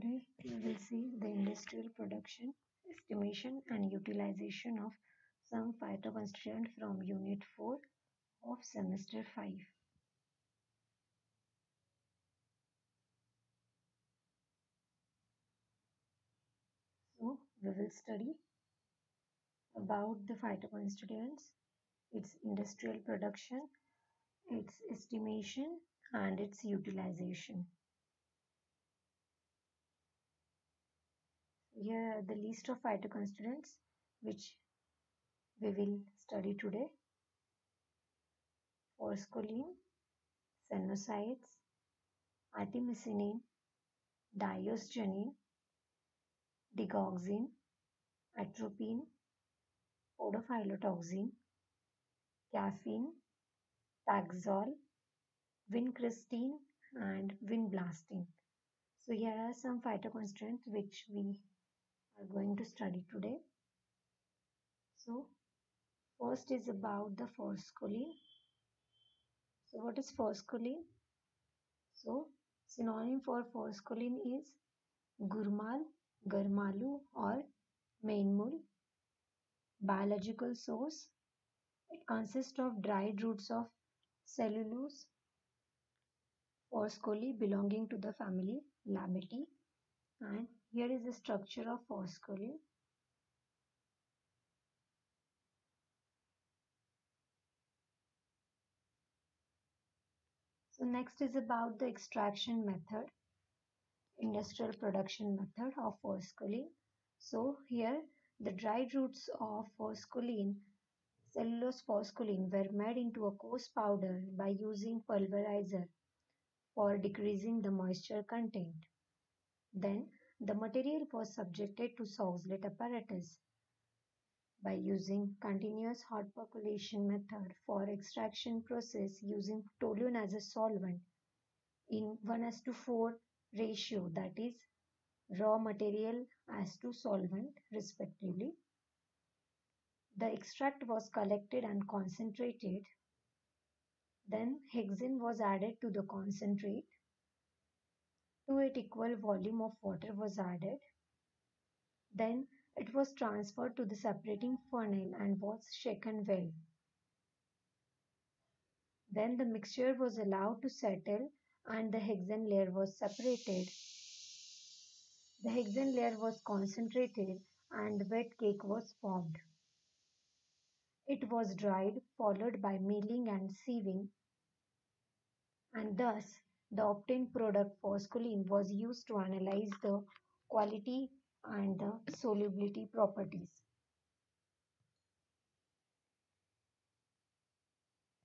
Today we will see the industrial production, estimation and utilization of some phytoconstituent from Unit 4 of Semester 5. So we will study about the phytoconstituents, its industrial production, its estimation and its utilization. Here are the list of phytoconstituents which we will study today. Forskolin, Senosides, artemisinin, diosgenin, digoxin, atropine, podophyllitoxin, caffeine, taxol, vincristine, and vinblastine. So here are some phytoconstituents which we are going to study today. So first is about the forskolin. So what is forskolin? So synonym for forskolin is gurmal, garmalu or mainmul. Biological source. It consists of dried roots of cellulose Forscolli belonging to the family Labiati. And here is the structure of Forscolli. So next is about the extraction method, industrial production method of Forscolin. So here the dried roots of Forscolin, cellulose Forscolin, were made into a coarse powder by using pulverizer for decreasing the moisture content. Then the material was subjected to Sauxlet apparatus by using continuous hot percolation method for extraction process using toluene as a solvent in 1:4 ratio, that is raw material as to solvent respectively. The extract was collected and concentrated. Then hexane was added to the concentrate. To it equal volume of water was added. Then it was transferred to the separating funnel and was shaken well. Then the mixture was allowed to settle and the hexane layer was separated. The hexane layer was concentrated and wet cake was formed. It was dried, followed by milling and sieving, and thus the obtained product Forskolin was used to analyze the quality and the solubility properties.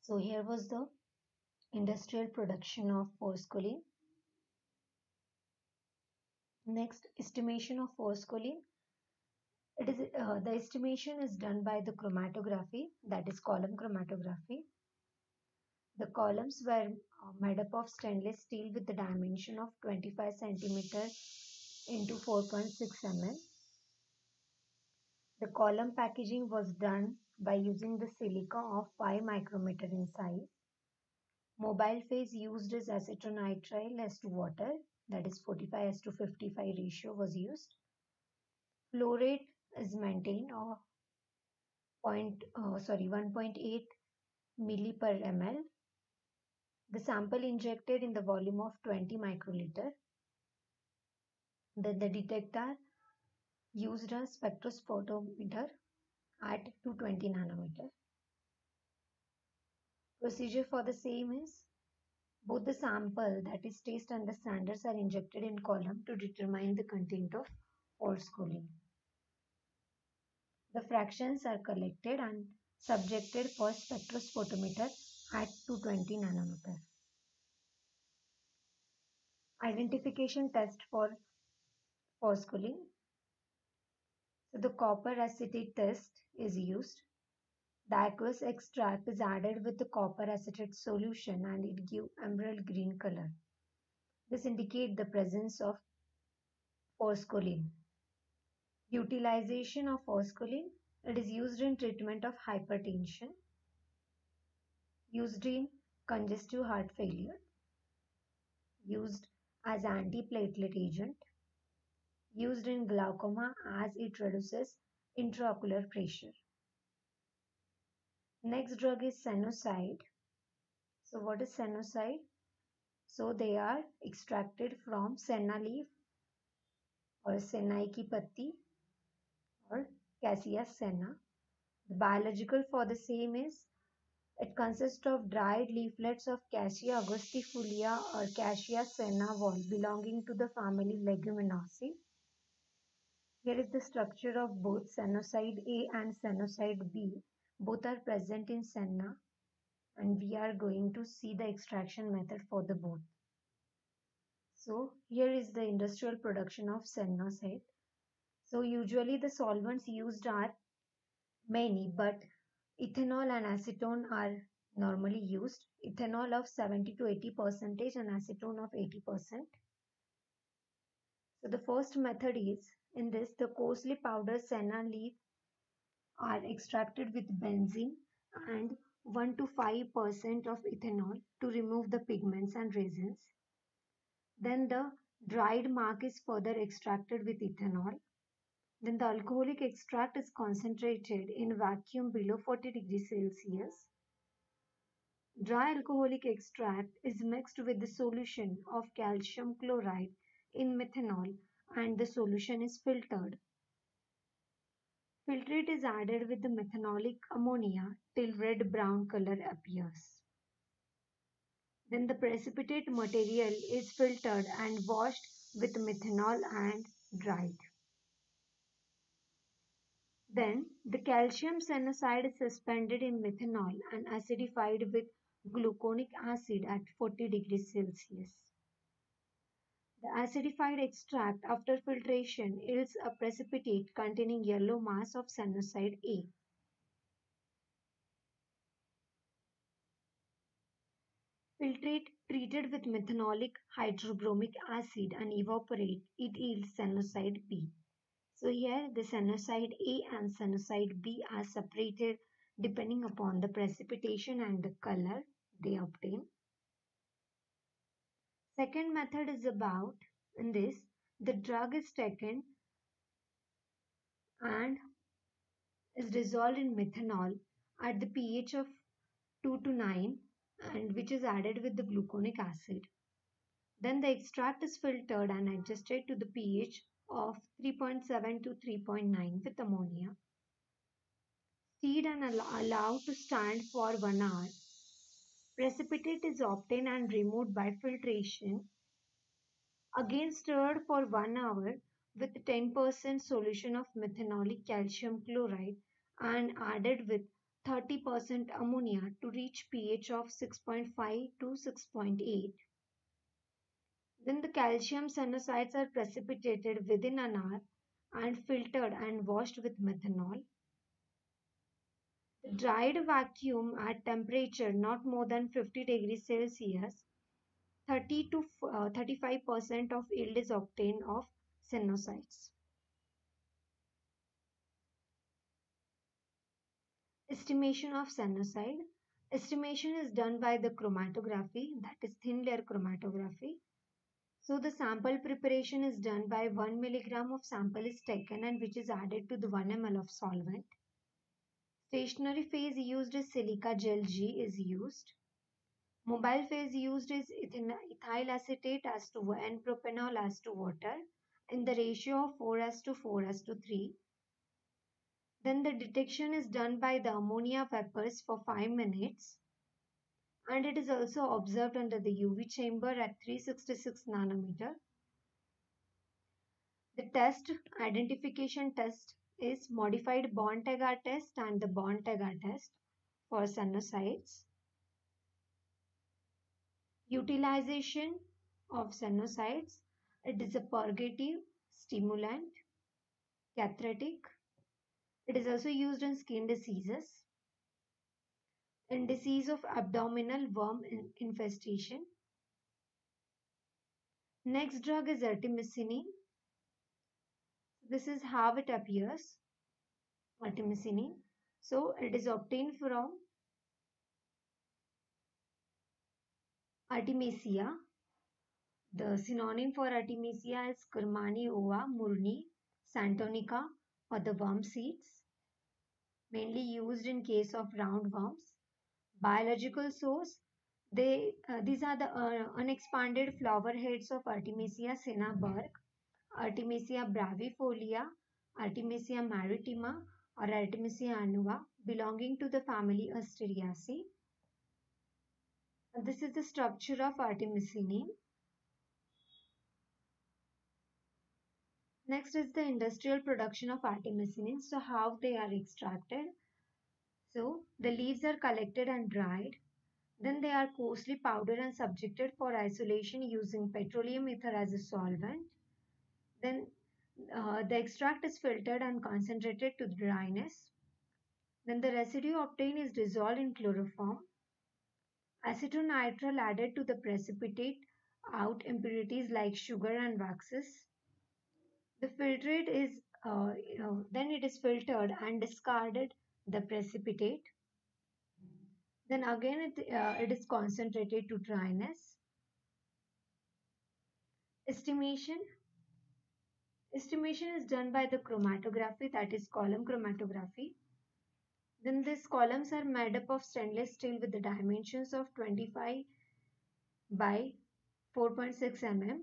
So here was the industrial production of Forskolin. Next, estimation of Forskolin. The estimation is done by the chromatography, that is column chromatography. The columns were made up of stainless steel with the dimension of 25 cm into 4.6 mm. The column packaging was done by using the silica of 5 micrometer in size. Mobile phase used is acetonitrile as to water, that is 45:55 ratio was used. Flow rate is maintained of 1.8 milli per ml. The sample injected in the volume of 20 microliter. Then the detector used a spectrophotometer at 220 nanometer. Procedure for the same is both the sample, that is taste and the standards, are injected in column to determine the content of Forskolin. The fractions are collected and subjected for spectrophotometer at 220 nanometer. Identification test for Forskolin. So the copper acetate test is used. The aqueous extract is added with the copper acetate solution and it gives emerald green color. This indicates the presence of Forskolin. Utilization of Forskolin. It is used in treatment of hypertension, used in congestive heart failure, used as antiplatelet agent, used in glaucoma as it reduces intraocular pressure. Next drug is Senocide. So what is Senocide? So they are extracted from senna leaf or sennai ki patti or Cassia senna. The biological for the same is it consists of dried leaflets of Cassia augustifolia or Cassia senna wall belonging to the family Leguminosae. Here is the structure of both Senocide A and Senocide B. Both are present in senna, and we are going to see the extraction method for the both. So here is the industrial production of Senocide. So usually the solvents used are many, but ethanol and acetone are normally used. Ethanol of 70 to 80% and acetone of 80%. So the first method is, in this, the coarsely powdered senna leaf are extracted with benzene and 1 to 5% of ethanol to remove the pigments and resins. Then the dried mark is further extracted with ethanol. Then the alcoholic extract is concentrated in vacuum below 40 degrees Celsius. Dry alcoholic extract is mixed with the solution of calcium chloride in methanol and the solution is filtered. Filtrate is added with the methanolic ammonia till red-brown color appears. Then the precipitate material is filtered and washed with methanol and dried. Then the calcium cyanide is suspended in methanol and acidified with gluconic acid at 40 degrees Celsius. The acidified extract after filtration yields a precipitate containing yellow mass of cyanide A. Filtrate treated with methanolic hydrobromic acid and evaporate, it yields cyanide B. So here the cyanide A and cyanide B are separated depending upon the precipitation and the color they obtain. Second method is about, in this, the drug is taken and is dissolved in methanol at the pH of 2 to 9 and which is added with the gluconic acid. Then the extract is filtered and adjusted to the pH of 3.7 to 3.9 with ammonia. Stirred and allowed to stand for 1 hour. Precipitate is obtained and removed by filtration. Again stirred for 1 hour with 10% solution of methanolic calcium chloride and added with 30% ammonia to reach pH of 6.5 to 6.8. Then the calcium cyanides are precipitated within an hour and filtered and washed with methanol. The dried vacuum at temperature not more than 50 degrees Celsius, 30 to 35% of yield is obtained of cyanosides. Estimation of cyanide. Estimation is done by the chromatography, that is thin layer chromatography. So the sample preparation is done by 1 milligram of sample is taken and which is added to the 1 ml of solvent. Stationary phase used is silica gel G is used. Mobile phase used is ethyl acetate as to and propanol as to water in the ratio of 4:4:3. Then the detection is done by the ammonia vapors for 5 minutes and it is also observed under the UV chamber at 366 nanometer. The test, identification test is modified Bond-Agar test and the Bond-Agar test for cyanosides. Utilization of cyanosides, it is a purgative, stimulant, cathartic. It is also used in skin diseases, in disease of abdominal worm infestation. Next drug is artemisinin. This is how it appears, artemisinin. So it is obtained from Artemisia. The synonym for Artemisia is Kurmani ova, Murni, Santonica, or the worm seeds, mainly used in case of roundworms. Biological source, these are the unexpanded flower heads of Artemisia cinnabark, Artemisia brevifolia, Artemisia maritima, or Artemisia annua, belonging to the family Asteraceae. This is the structure of artemisinin. Next is the industrial production of artemisinin. So how they are extracted? So the leaves are collected and dried. Then they are coarsely powdered and subjected for isolation using petroleum ether as a solvent. Then the extract is filtered and concentrated to dryness. Then the residue obtained is dissolved in chloroform. Acetonitrile added to the precipitate out impurities like sugar and waxes. The filtrate is then it is filtered and discarded the precipitate. Then again it is concentrated to dryness. Estimation. Estimation is done by the chromatography, that is column chromatography. Then these columns are made up of stainless steel with the dimensions of 25 by 4.6 mm.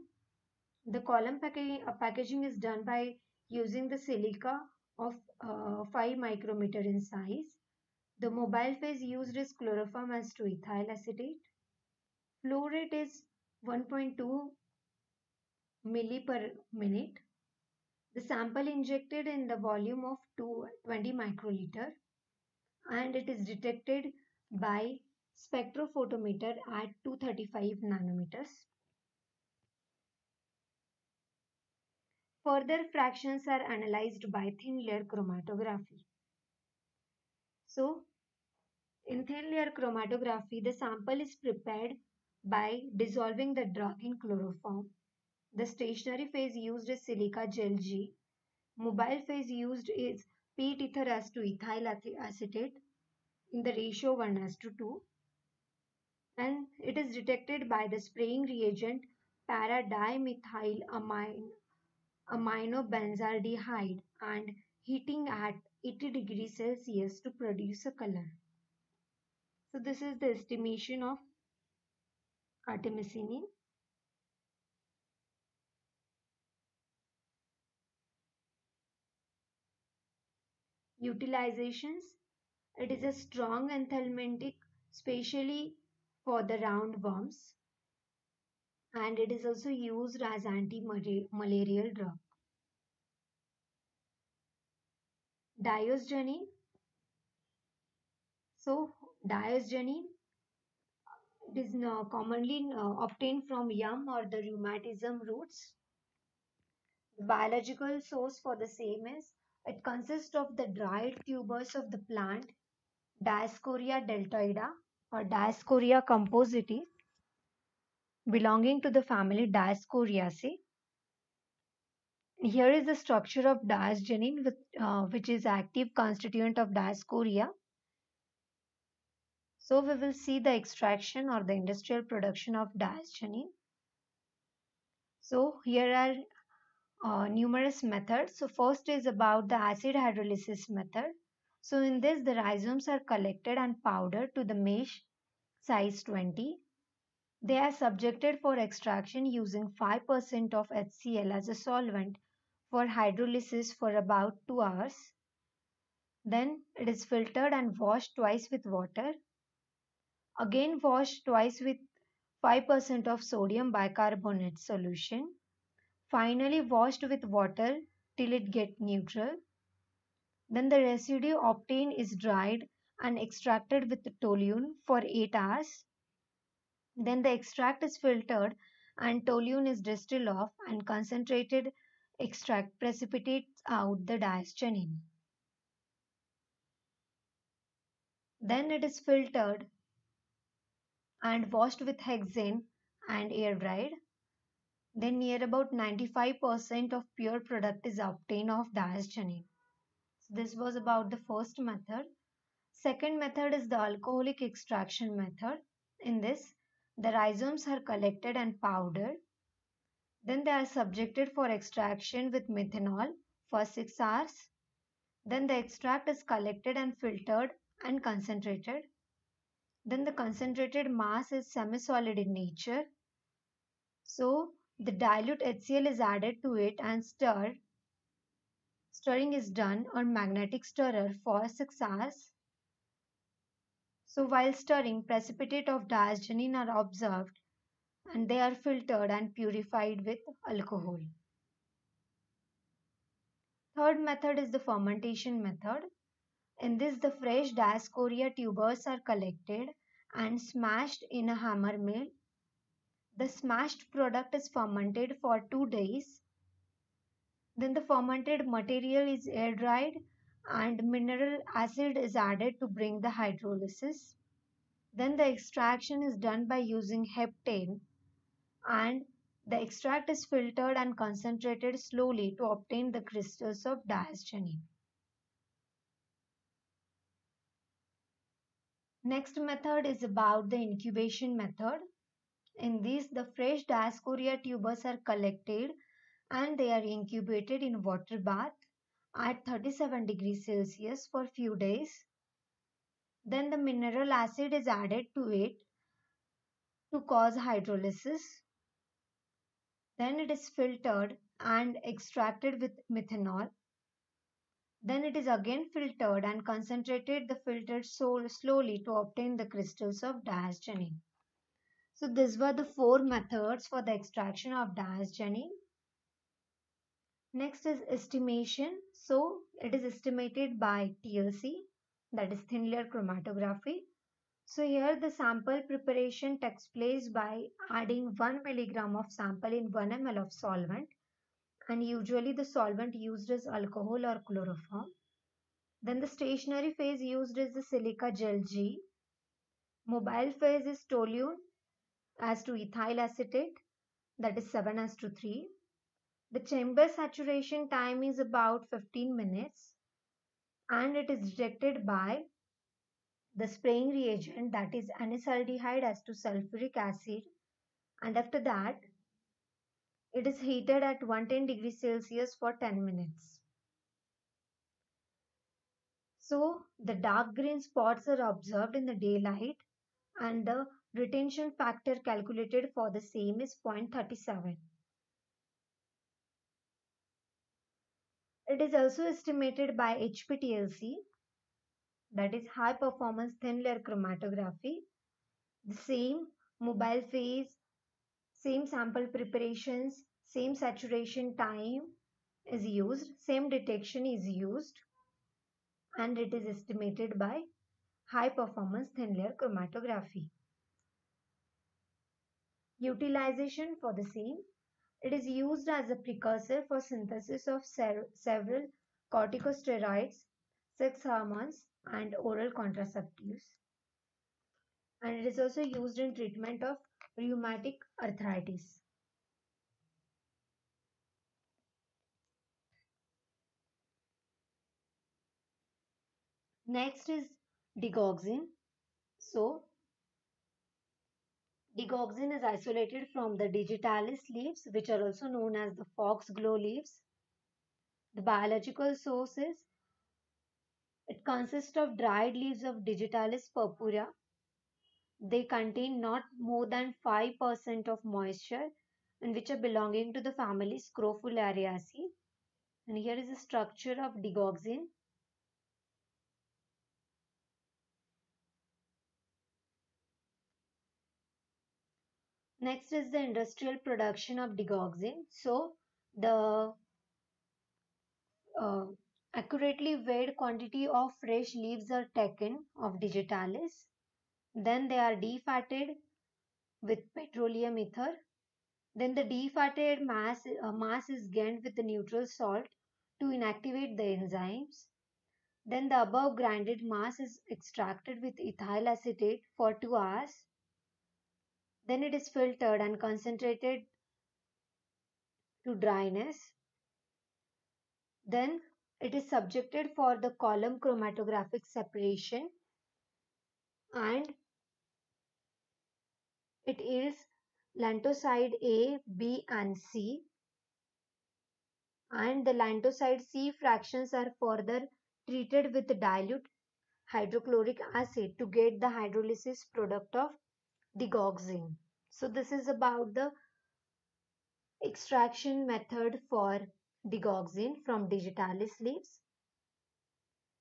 The column packaging is done by using the silica of 5 micrometer in size. The mobile phase used is chloroform as to ethyl acetate. Flow rate is 1.2 milli per minute. The sample injected in the volume of 20 microliter, and it is detected by spectrophotometer at 235 nanometers. Further fractions are analyzed by thin layer chromatography. So, in thin layer chromatography, the sample is prepared by dissolving the drug in chloroform. The stationary phase used is silica gel G. Mobile phase used is peat ether as to ethyl acetate in the ratio 1:2, and it is detected by the spraying reagent para-dimethyl aminobenzaldehyde and heating at 80 degrees Celsius to produce a color. So this is the estimation of artemisinin. Utilizations. It is a strong anthelmintic, especially for the roundworms, and it is also used as anti-malarial drug. Diosgenin. So diosgenin, it is commonly obtained from yum or the rheumatism roots. The biological source for the same is, it consists of the dried tubers of the plant Dioscorea deltoida or Dioscorea compositae, belonging to the family Dioscoreaceae. Here is the structure of diosgenin, which is active constituent of Dioscorea. So we will see the extraction or the industrial production of diosgenin. So here are numerous methods. So first is about the acid hydrolysis method. So in this, the rhizomes are collected and powdered to the mesh size 20. They are subjected for extraction using 5% of HCl as a solvent for hydrolysis for about 2 hours. Then it is filtered and washed twice with water. Again washed twice with 5% of sodium bicarbonate solution. Finally washed with water till it gets neutral. Then the residue obtained is dried and extracted with toluene for 8 hours. Then the extract is filtered and toluene is distilled off, and concentrated extract precipitates out the diosgenin. Then it is filtered and washed with hexane and air dried. Then near about 95% of pure product is obtained of diosgenin. So this was about the first method. Second method is the alcoholic extraction method. In this, the rhizomes are collected and powdered. Then they are subjected for extraction with methanol for 6 hours. Then the extract is collected and filtered and concentrated. Then the concentrated mass is semi-solid in nature. So the dilute HCl is added to it and stirred. Stirring is done on magnetic stirrer for 6 hours. So while stirring, precipitate of diazoxide are observed and they are filtered and purified with alcohol. Third method is the fermentation method. In this, the fresh Dioscorea tubers are collected and smashed in a hammer mill. The smashed product is fermented for 2 days. Then the fermented material is air dried and mineral acid is added to bring the hydrolysis. Then the extraction is done by using heptane and the extract is filtered and concentrated slowly to obtain the crystals of diazoxide. Next method is about the incubation method. In this, the fresh Dioscorea tubers are collected and they are incubated in water bath at 37 degrees Celsius for few days. Then the mineral acid is added to it to cause hydrolysis. Then it is filtered and extracted with methanol. Then it is again filtered and concentrated the filtered slowly to obtain the crystals of diazoxide. So these were the 4 methods for the extraction of diazoxide. Next is estimation. So it is estimated by TLC, that is thin layer chromatography. So here the sample preparation takes place by adding 1 milligram of sample in 1 ml of solvent, and usually the solvent used is alcohol or chloroform. Then the stationary phase used is the silica gel G. Mobile phase is toluene as to ethyl acetate, that is 7 as to 3. The chamber saturation time is about 15 minutes and it is detected by the spraying reagent, that is anisaldehyde as to sulfuric acid, and after that it is heated at 110 degrees Celsius for 10 minutes. So the dark green spots are observed in the daylight and the retention factor calculated for the same is 0.37. It is also estimated by HPTLC, that is high performance thin layer chromatography. The same mobile phase, same sample preparations, same saturation time is used, same detection is used, and it is estimated by high performance thin layer chromatography. Utilization for the same. It is used as a precursor for synthesis of several corticosteroids, sex hormones, and oral contraceptives. And it is also used in treatment of rheumatic arthritis. Next is digoxin. So, digoxin is isolated from the digitalis leaves, which are also known as the foxglove leaves. The biological source is it consists of dried leaves of digitalis purpurea. They contain not more than 5% of moisture and which are belonging to the family Scrophulariaceae. And here is the structure of digoxin. Next is the industrial production of digoxin. So the accurately weighed quantity of fresh leaves are taken of digitalis. Then they are defatted with petroleum ether. Then the defatted mass is gained with the neutral salt to inactivate the enzymes. Then the above grinded mass is extracted with ethyl acetate for 2 hours. Then it is filtered and concentrated to dryness. Then it is subjected for the column chromatographic separation and it yields lantoside A, B and C, and the lantoside C fractions are further treated with dilute hydrochloric acid to get the hydrolysis product of digoxin. So this is about the extraction method for digoxin from digitalis leaves.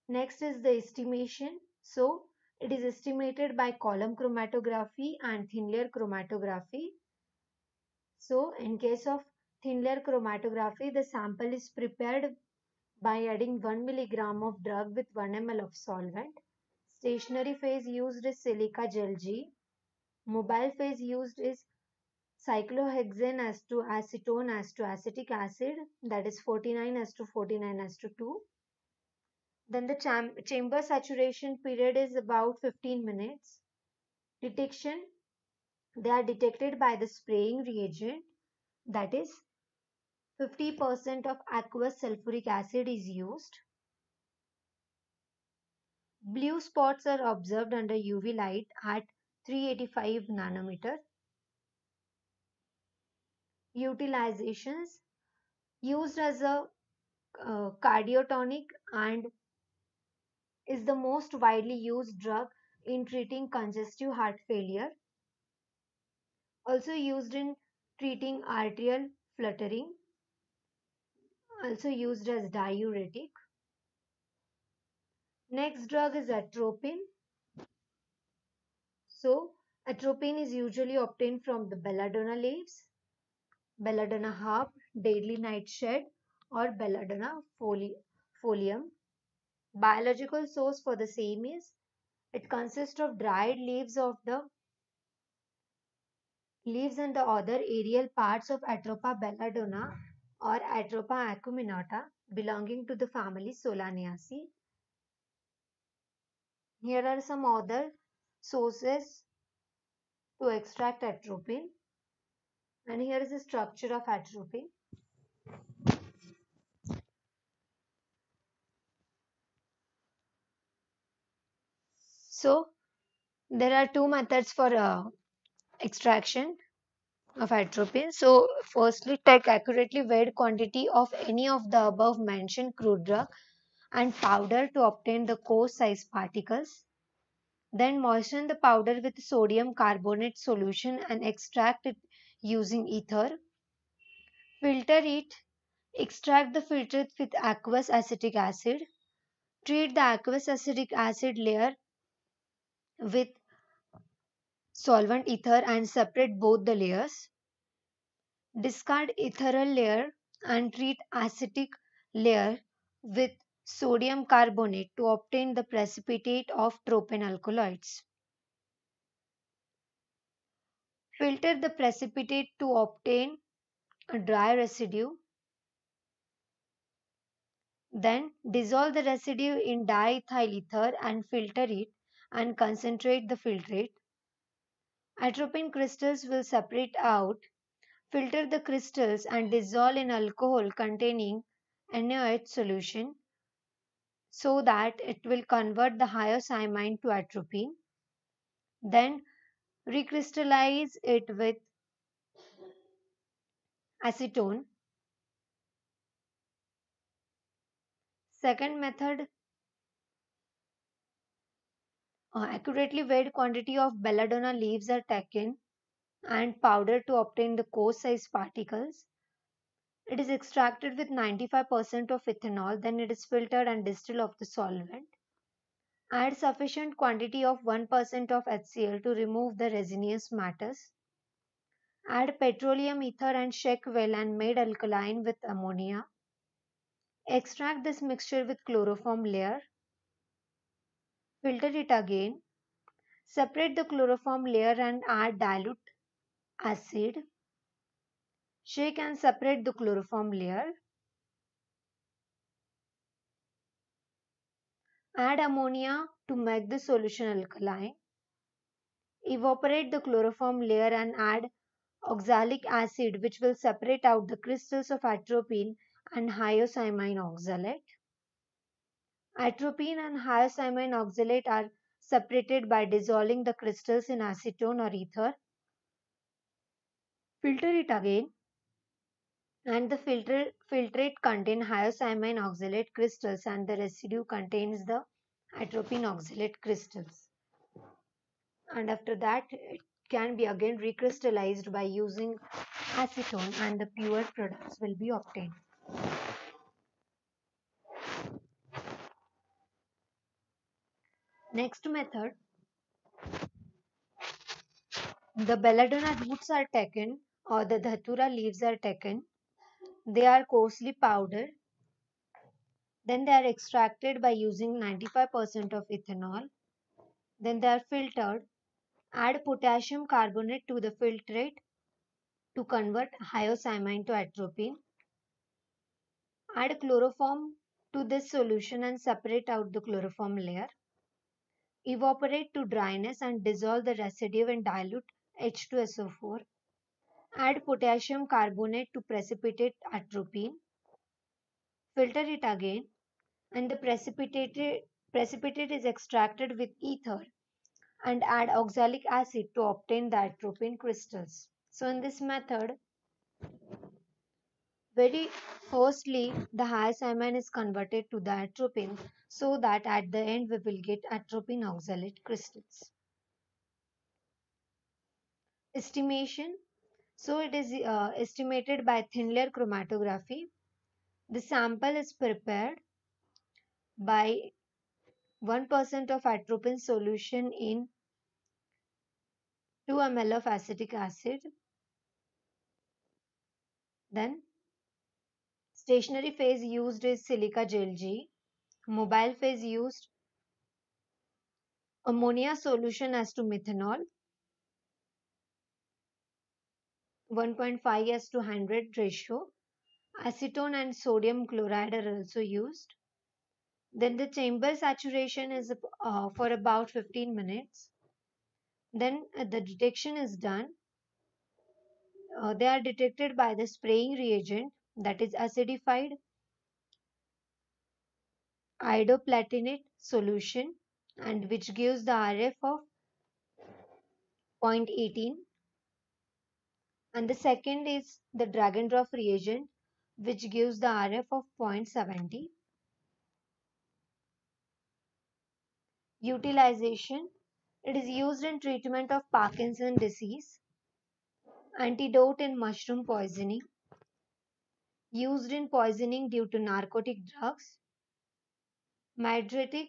Next is the estimation. So it is estimated by column chromatography and thin layer chromatography. So in case of thin layer chromatography, the sample is prepared by adding 1 milligram of drug with 1 ml of solvent. Stationary phase used is silica gel G. Mobile phase used is cyclohexane as to acetone as to acetic acid, that is 49 as to 49 as to 2. Then the chamber saturation period is about 15 minutes. Detection, they are detected by the spraying reagent, that is 50% of aqueous sulfuric acid is used. Blue spots are observed under UV light at 385 nanometer. Utilizations, used as a cardiotonic and is the most widely used drug in treating congestive heart failure. Also used in treating arterial fluttering. Also used as diuretic. Next drug is atropine. So atropine is usually obtained from the belladonna leaves, belladonna harp, deadly nightshade, or belladonna folium. Biological source for the same is it consists of dried leaves of the leaves and the other aerial parts of Atropa belladonna or Atropa acuminata belonging to the family Solanaceae. Here are some other sources to extract atropine, and here is the structure of atropine. So there are two methods for extraction of atropine. So firstly, take accurately weighed quantity of any of the above mentioned crude drug and powder to obtain the coarse size particles. Then moisten the powder with sodium carbonate solution and extract it using ether. Filter it. Extract the filtrate with aqueous acetic acid. Treat the aqueous acetic acid layer with solvent ether and separate both the layers. Discard ethereal layer and treat acetic layer with sodium carbonate to obtain the precipitate of tropane alkaloids. Filter the precipitate to obtain a dry residue. Then dissolve the residue in diethyl ether and filter it and concentrate the filtrate. Atropine crystals will separate out. Filter the crystals and dissolve in alcohol containing NaOH solution so that it will convert the hyoscyamine to atropine. Then recrystallize it with acetone. Second method, accurately weighed quantity of belladonna leaves are taken and powdered to obtain the coarse size particles. It is extracted with 95% of ethanol, then it is filtered and distilled of the solvent. Add sufficient quantity of 1% of HCl to remove the resinous matters. Add petroleum ether and shake well and made alkaline with ammonia. Extract this mixture with chloroform layer. Filter it again. Separate the chloroform layer and add dilute acid. Shake and separate the chloroform layer. Add ammonia to make the solution alkaline. Evaporate the chloroform layer and add oxalic acid, which will separate out the crystals of atropine and hyoscyamine oxalate. Atropine and hyoscyamine oxalate are separated by dissolving the crystals in acetone or ether. Filter it again, and the filtrate contain hyoscyamine oxalate crystals, and the residue contains the atropine oxalate crystals. And after that, it can be again recrystallized by using acetone, and the pure products will be obtained. Next method, the belladonna roots are taken, or the dhatura leaves are taken. They are coarsely powdered. Then they are extracted by using 95% of ethanol. Then they are filtered. Add potassium carbonate to the filtrate to convert hyoscyamine to atropine. Add chloroform to this solution and separate out the chloroform layer. Evaporate to dryness and dissolve the residue in dilute H2SO4. Add potassium carbonate to precipitate atropine. Filter it again, and the precipitate is extracted with ether, and add oxalic acid to obtain the atropine crystals. So in this method, very firstly, the hyoscyamine is converted to the atropine, so that at the end we will get atropine oxalate crystals. Estimation. So it is estimated by thin layer chromatography. The sample is prepared by 1% of atropine solution in 2 ml of acetic acid. Then stationary phase used is silica gel G. Mobile phase used ammonia solution as to methanol, 1.5 as to 100 ratio. Acetone and sodium chloride are also used. Then the chamber saturation is for about 15 minutes. Then the detection is done. They are detected by the spraying reagent, that is acidified iodoplatinate solution, and which gives the RF of 0.18. And the second is the drag and drop reagent, which gives the RF of 0.70. Utilization. It is used in treatment of Parkinson disease, antidote in mushroom poisoning, used in poisoning due to narcotic drugs, mydriatic,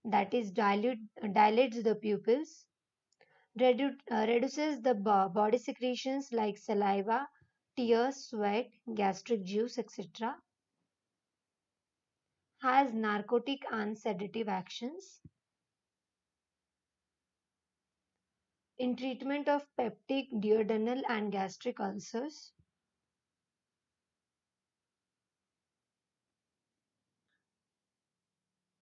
that is dilates the pupils, reduces the body secretions like saliva, tears, sweat, gastric juice, etc. Has narcotic and sedative actions. In treatment of peptic, duodenal and gastric ulcers.